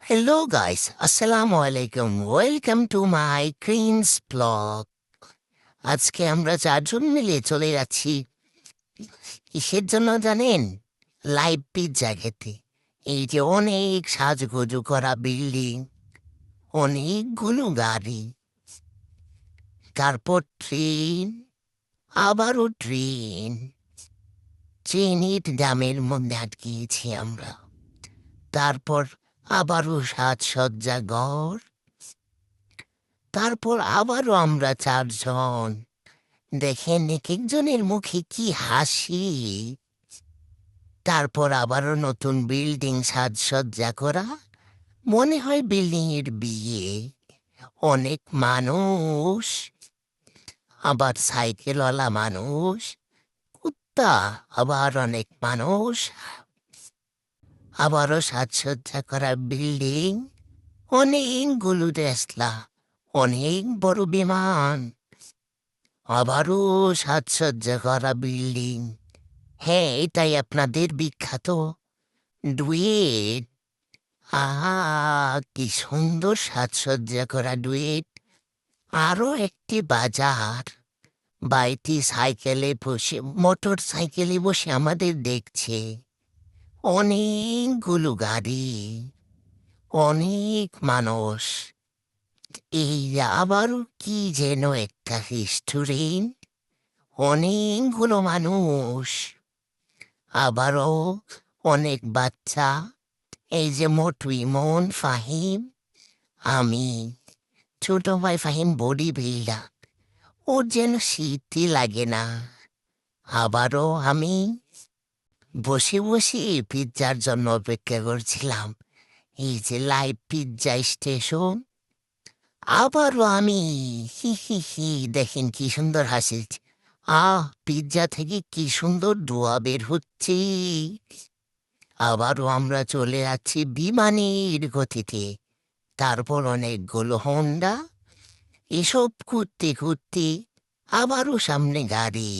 Hello guys, আসসালামু আলাইকুম। Welcome to my ক্রিন্স ব্লগ। আজকে আমরা চারজন মিলে চলে যাচ্ছি কিসের জন্য জানেন? লাইভ পিৎজা খেতে। এই যে অনেক সাজগোজু করা বিল্ডিং, অনেকগুলো গাড়ি, তারপর ট্রেন, আবারও ট্রেন। ট্রেনের জ্যামের মধ্যে আটকিয়েছি আমরা। তারপর আবারও সাজসজ্জা ঘর, তারপর আবারও আমরা চারজন। দেখেন এক একজনের মুখে কি হাসি। তারপর আবারও নতুন বিল্ডিং সাজসজ্জা করা, মনে হয় বিল্ডিং এর বিয়ে। অনেক মানুষ, আবার সাইকেলওয়ালা মানুষ, কুত্তা, আবার অনেক মানুষ, আবারও সাজসজ্জা করা বিল্ডিং, অনেকগুলো টেসলা, অনেক বড় বিমান, আবারও সাজসজ্জা করা বিল্ডিং। হ্যাঁ, এটাই আপনাদের বিখ্যাত ডুয়েট। আহা, কি সুন্দর সাজসজ্জা করা ডুয়েট। আরো একটি বাজার। বাইটি সাইকেলে বসে, মোটর সাইকেলে বসে আমাদের দেখছে। অনেকগুলো গাড়ি, অনেক মানুষ। এই আবারও কি যেন একটা রেস্টুরেন্ট, অনেকগুলো মানুষ, আবারও অনেক বাচ্চা। এই যে মোটু, ইমন, ফাহিম, আমি, ছোট ভাই ফাহিম বডি বিল্ডার। ওর যেন শীতই লাগে না। আবারও আমি বসে বসে পিৎজার জন্য অপেক্ষা করছিলাম। এই যে লাইভ পিৎজা স্টেশন। আবারও আমি, হি হি হি, দেখেন কি সুন্দর হাসি। পিৎজা থেকে কি সুন্দর ধোঁয়া বের হচ্ছে। আবারও আমরা চলে যাচ্ছি বিমানের গতিতে। তারপর অনেকগুলো হোন্ডা, এসব ঘুরতে ঘুরতে আবারও সামনে গাড়ি।